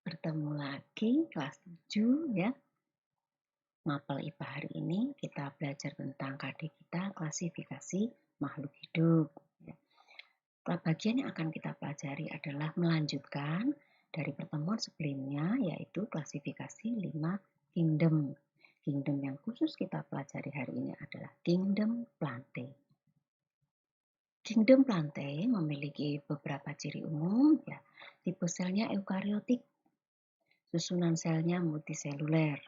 Bertemu lagi kelas 7 ya. Mapel IPA hari ini kita belajar tentang KD kita klasifikasi makhluk hidup. Ya. Bagian yang akan kita pelajari adalah melanjutkan dari pertemuan sebelumnya yaitu klasifikasi 5 kingdom. Kingdom yang khusus kita pelajari hari ini adalah kingdom Plantae. Kingdom Plantae memiliki beberapa ciri umum ya. Tipe selnya eukariotik, susunan selnya multiseluler.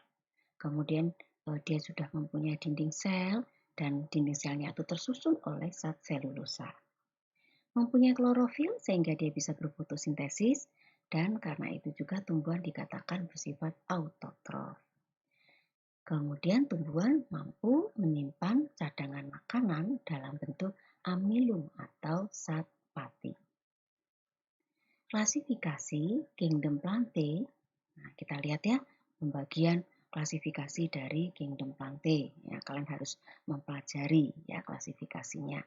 Kemudian dia sudah mempunyai dinding sel dan dinding selnya itu tersusun oleh zat selulosa. Mempunyai klorofil sehingga dia bisa berfotosintesis dan karena itu juga tumbuhan dikatakan bersifat autotrof. Kemudian tumbuhan mampu menyimpan cadangan makanan dalam bentuk amilum atau zat pati. Klasifikasi Kingdom Plantae. Nah, kita lihat ya pembagian klasifikasi dari Kingdom Plantae. Ya, kalian harus mempelajari ya klasifikasinya.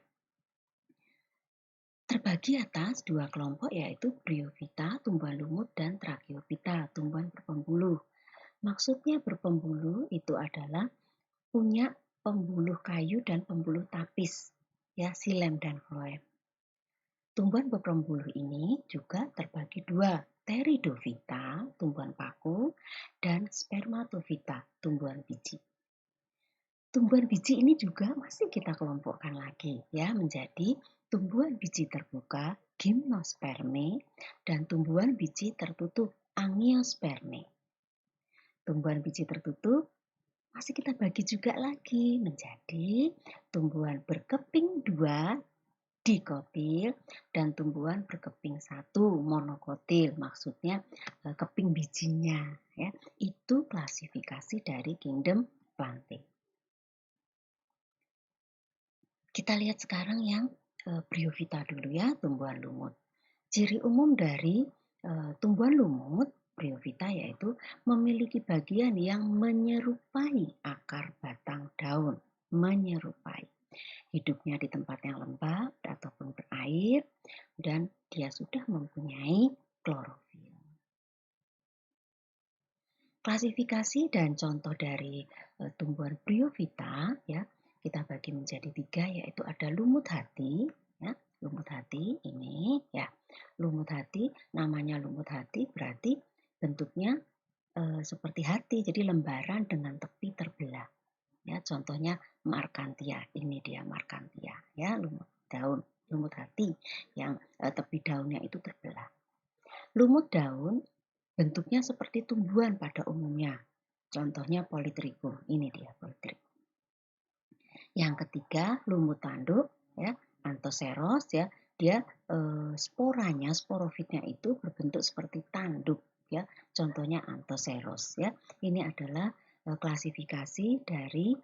Terbagi atas dua kelompok yaitu Bryophyta, tumbuhan lumut, dan Tracheophyta, tumbuhan berpembuluh. Maksudnya berpembuluh itu adalah punya pembuluh kayu dan pembuluh tapis, ya xilem dan phloem. Tumbuhan berpembuluh ini juga terbagi dua, Pteridophyta, tumbuhan paku, dan Spermatophyta, tumbuhan biji. Tumbuhan biji ini juga masih kita kelompokkan lagi ya menjadi tumbuhan biji terbuka, gymnosperme, dan tumbuhan biji tertutup, angiosperme. Tumbuhan biji tertutup masih kita bagi juga lagi menjadi tumbuhan berkeping dua, dikotil, dan tumbuhan berkeping satu, monokotil. Maksudnya keping bijinya. Ya. Itu klasifikasi dari Kingdom Plantae. Kita lihat sekarang yang Bryophyta dulu ya, tumbuhan lumut. Ciri umum dari tumbuhan lumut Bryophyta yaitu memiliki bagian yang menyerupai akar batang daun, menyerupai. Hidupnya di tempat yang lembab ataupun berair dan dia sudah mempunyai klorofil. Klasifikasi dan contoh dari tumbuhan Bryophyta ya kita bagi menjadi 3 yaitu ada lumut hati ya. Lumut hati ini ya. Lumut hati namanya lumut hati berarti bentuknya seperti hati jadi lembaran dengan tepi terbelah. Ya, contohnya Markantia. Ini dia Markantia ya, lumut daun, lumut hati yang tepi daunnya itu terbelah. Lumut daun bentuknya seperti tumbuhan pada umumnya. Contohnya Polytrichum. Ini dia Polytrichum. Yang ketiga, lumut tanduk ya, Anthoceros ya. Dia sporanya, sporofitnya itu berbentuk seperti tanduk ya. Contohnya Anthoceros ya. Ini adalah klasifikasi dari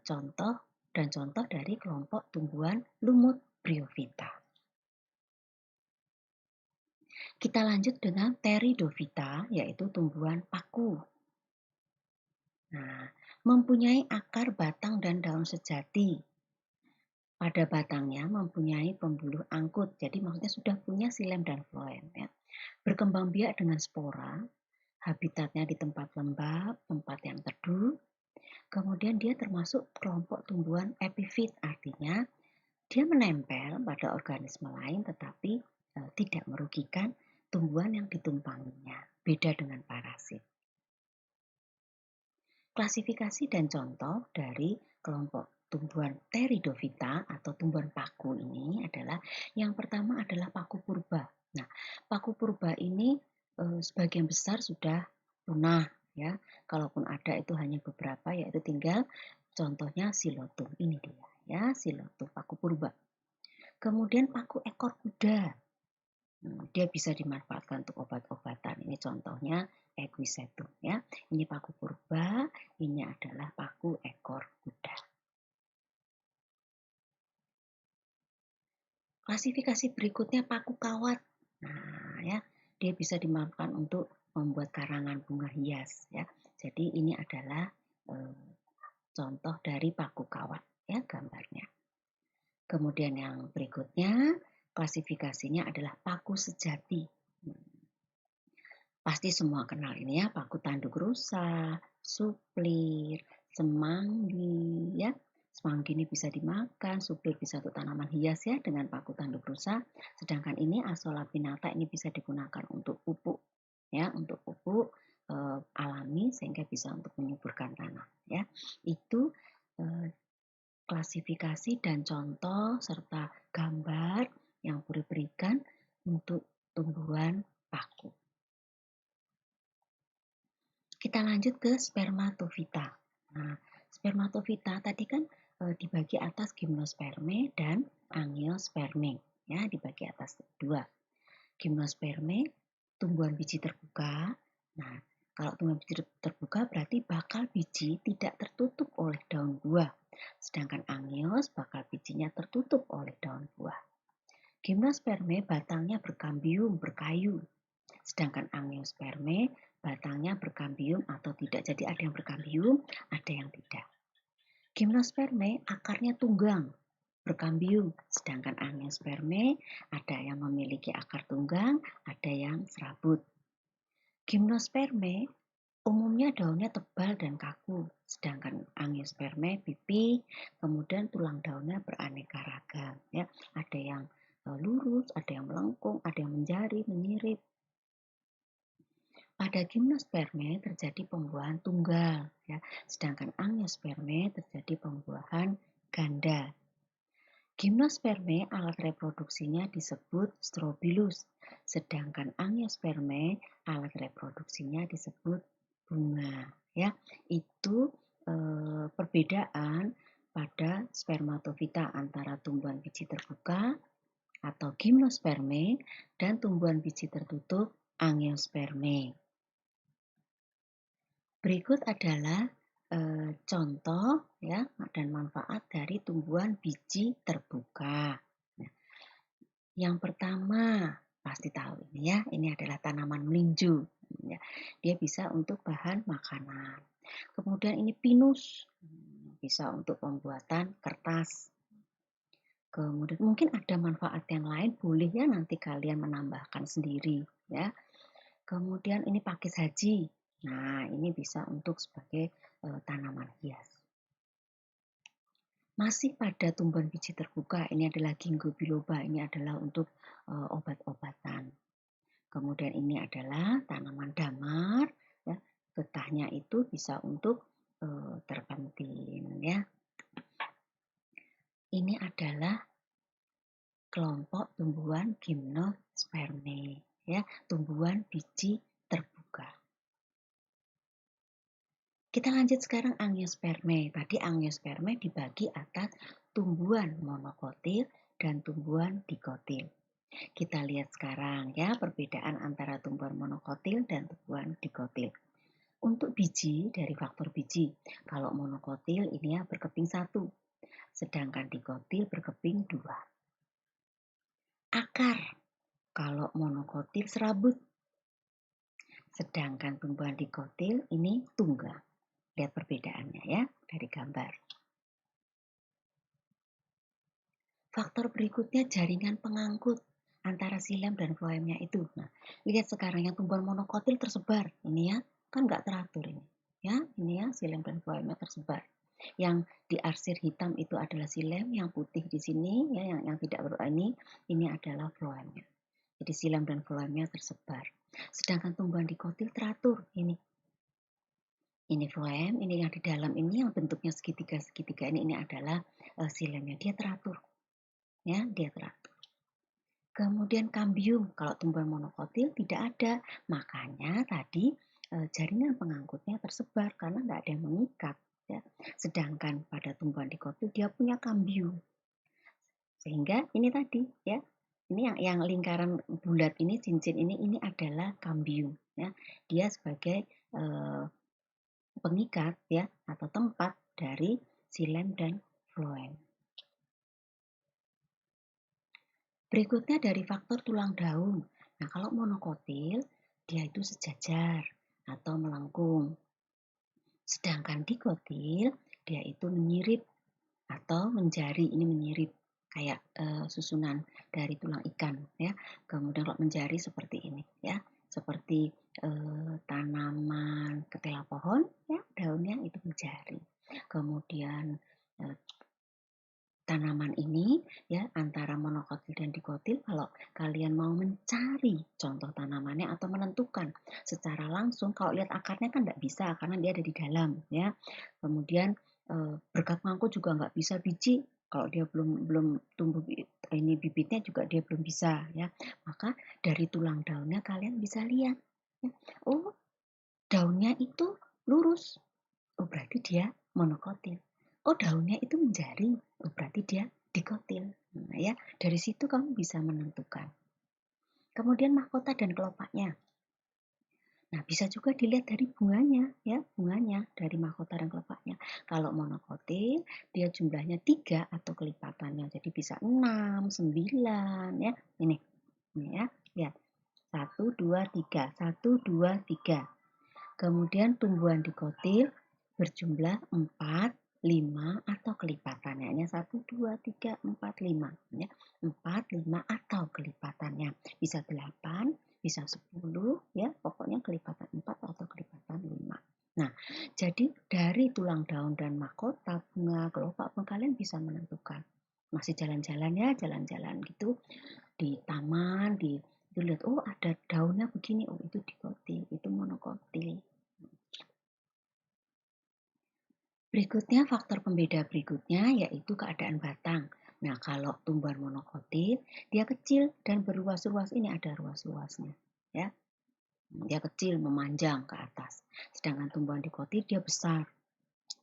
contoh dari kelompok tumbuhan lumut Bryophyta. Kita lanjut dengan Pteridophyta, yaitu tumbuhan paku. Nah, mempunyai akar, batang, dan daun sejati. Pada batangnya mempunyai pembuluh angkut, jadi maksudnya sudah punya xilem dan phloem. Ya. Berkembang biak dengan spora, habitatnya di tempat lembab, tempat yang teduh. Kemudian dia termasuk kelompok tumbuhan epifit, artinya dia menempel pada organisme lain tetapi tidak merugikan tumbuhan yang ditumpanginya. Beda dengan parasit. Klasifikasi dan contoh dari kelompok tumbuhan Pteridophyta atau tumbuhan paku ini adalah yang pertama adalah paku purba. Nah, paku purba ini sebagian besar sudah punah ya. Kalaupun ada itu hanya beberapa yaitu tinggal contohnya Silotum. Ini dia ya, Silotum paku purba. Kemudian paku ekor kuda. Dia bisa dimanfaatkan untuk obat-obatan. Ini contohnya Equisetum ya. Ini paku purba, ini adalah paku ekor kuda. Klasifikasi berikutnya paku kawat. Nah, ya, dia bisa dimanfaatkan untuk membuat karangan bunga hias ya. Jadi ini adalah contoh dari paku kawat ya gambarnya. Kemudian yang berikutnya klasifikasinya adalah paku sejati. Pasti semua kenal ini ya, paku tanduk rusa, suplir, semanggi ya. Semanggi ini bisa dimakan, suplir bisa untuk tanaman hias ya dengan paku tanduk rusa. Sedangkan ini Asolabinata ini bisa digunakan untuk pupuk ya, untuk pupuk alami sehingga bisa untuk menyuburkan tanah ya. Itu klasifikasi dan contoh serta gambar yang berikan untuk tumbuhan paku. Kita lanjut ke spermatofita. Nah, spermatofita tadi kan dibagi atas gimnosperme dan angiosperme. Ya, dibagi atas dua. Gimnosperme, tumbuhan biji terbuka. Nah, kalau tumbuhan biji terbuka berarti bakal biji tidak tertutup oleh daun buah. Sedangkan angios bakal bijinya tertutup oleh daun buah. Gimnosperme batangnya berkambium, berkayu. Sedangkan angiosperme batangnya berkambium atau tidak. Jadi ada yang berkambium, ada yang tidak. Gimnosperme akarnya tunggang, berkambium. Sedangkan angiosperme ada yang memiliki akar tunggang, ada yang serabut. Gimnosperme umumnya daunnya tebal dan kaku, sedangkan angiosperme pipih, kemudian tulang daunnya beraneka ragam. Ya, ada yang lurus, ada yang melengkung, ada yang menjari, menyirip. Pada gimnosperme terjadi pembuahan tunggal, ya, sedangkan angiosperme terjadi pembuahan ganda. Gimnosperme alat reproduksinya disebut strobilus, sedangkan angiosperme alat reproduksinya disebut bunga. Ya, itu perbedaan pada spermatofita antara tumbuhan biji terbuka atau gimnosperme dan tumbuhan biji tertutup angiosperme. Berikut adalah contoh ya dan manfaat dari tumbuhan biji terbuka. Nah, yang pertama pasti tahu ini ya, ini adalah tanaman melinjo. Ya, dia bisa untuk bahan makanan. Kemudian ini pinus, bisa untuk pembuatan kertas. Kemudian mungkin ada manfaat yang lain, boleh ya nanti kalian menambahkan sendiri ya. Kemudian ini pakis haji. Nah, ini bisa untuk sebagai tanaman hias. Masih pada tumbuhan biji terbuka, ini adalah ginkgo biloba, ini adalah untuk obat-obatan. Kemudian ini adalah tanaman damar, ya. Getahnya itu bisa untuk terpentin, ya. Ini adalah kelompok tumbuhan gimnosperme, ya, tumbuhan biji terbuka. Kita lanjut sekarang angiosperme. Tadi angiosperme dibagi atas tumbuhan monokotil dan tumbuhan dikotil. Kita lihat sekarang ya perbedaan antara tumbuhan monokotil dan tumbuhan dikotil. Untuk biji dari faktor biji, kalau monokotil ini ya berkeping 1, sedangkan dikotil berkeping 2. Akar, kalau monokotil serabut, sedangkan tumbuhan dikotil ini tunggang. Lihat perbedaannya ya dari gambar. Faktor berikutnya jaringan pengangkut antara xilem dan floemnya itu. Nah, lihat sekarang yang tumbuhan monokotil tersebar. Ini ya, kan nggak teratur ini. Ya, ini ya xilem dan floemnya tersebar. Yang di arsir hitam itu adalah xilem, yang putih di sini ya, yang tidak berwarna ini adalah floemnya. Jadi xilem dan floemnya tersebar. Sedangkan tumbuhan dikotil teratur ini. Ini floem, ini yang di dalam ini yang bentuknya segitiga-segitiga ini adalah xilem-nya, dia teratur. Ya, dia teratur. Kemudian kambium, kalau tumbuhan monokotil tidak ada, makanya tadi jaringan pengangkutnya tersebar karena nggak ada yang mengikat. Ya. Sedangkan pada tumbuhan dikotil dia punya kambium, sehingga ini tadi ya, ini yang lingkaran bulat ini cincin ini adalah kambium. Ya. Dia sebagai pengikat ya atau tempat dari xilem dan floem. Berikutnya dari faktor tulang daun. Nah, kalau monokotil, dia itu sejajar atau melengkung. Sedangkan dikotil, dia itu menyirip atau menjari. Ini menyirip kayak susunan dari tulang ikan, ya. Kemudian kalau menjari seperti ini, ya, seperti tanaman ketela pohon, ya daunnya itu menjari. Kemudian eh, tanaman ini ya antara monokotil dan dikotil, kalau kalian mau mencari contoh tanamannya atau menentukan secara langsung, kalau lihat akarnya kan nggak bisa karena dia ada di dalam ya. Kemudian berkat mangkuk juga nggak bisa biji, kalau dia belum belum tumbuh ini bibitnya juga dia belum bisa ya. Maka dari tulang daunnya kalian bisa lihat ya, oh daunnya itu lurus, oh berarti dia monokotil. Oh daunnya itu menjari, oh berarti dia dikotil. Nah, ya, dari situ kamu bisa menentukan. Kemudian mahkota dan kelopaknya. Nah, bisa juga dilihat dari bunganya, ya, bunganya dari mahkota dan kelopaknya. Kalau monokotil, dia jumlahnya 3 atau kelipatannya. Jadi bisa 6, 9, ya. Ini ya, lihat. 1, 2, 3. 1, 2, 3. Kemudian tumbuhan dikotil berjumlah 4, 5 atau kelipatannya. Hanya 1, 2, 3, 4, 5. Ya. 4, 5 atau kelipatannya. Bisa 8, bisa 10. Ya, pokoknya kelipatan 4 atau kelipatan 5. Nah, jadi dari tulang daun dan mahkota, bunga, kelopak pun kalian bisa menentukan. Masih jalan-jalan ya, jalan-jalan gitu di taman, itu lihat, oh ada daunnya begini, oh itu dikotil, itu monokotil. Berikutnya, faktor pembeda berikutnya yaitu keadaan batang. Nah, kalau tumbuhan monokotil, dia kecil dan berluas-luas, ini ada ruas-luasnya. Ya, dia kecil memanjang ke atas. Sedangkan tumbuhan dikotil dia besar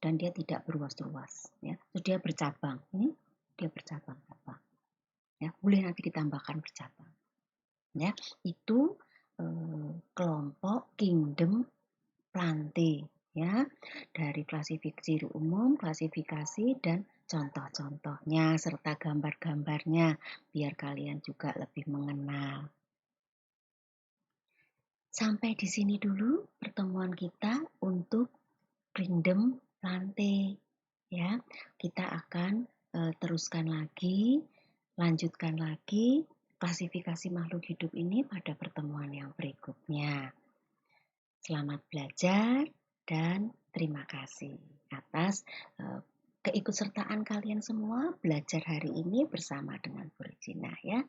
dan dia tidak berluas-luas. Ya, terus dia bercabang. Ini dia bercabang-cabang. Ya, boleh nanti ditambahkan bercabang. Ya, itu kelompok kingdom Plantae ya, dari klasifikasi umum, klasifikasi dan contoh-contohnya serta gambar-gambarnya biar kalian juga lebih mengenal. Sampai di sini dulu pertemuan kita untuk Kingdom Plantae ya. Kita akan teruskan lagi, lanjutkan lagi klasifikasi makhluk hidup ini pada pertemuan yang berikutnya. Selamat belajar dan terima kasih atas keikutsertaan kalian semua belajar hari ini bersama dengan Bu Regina ya.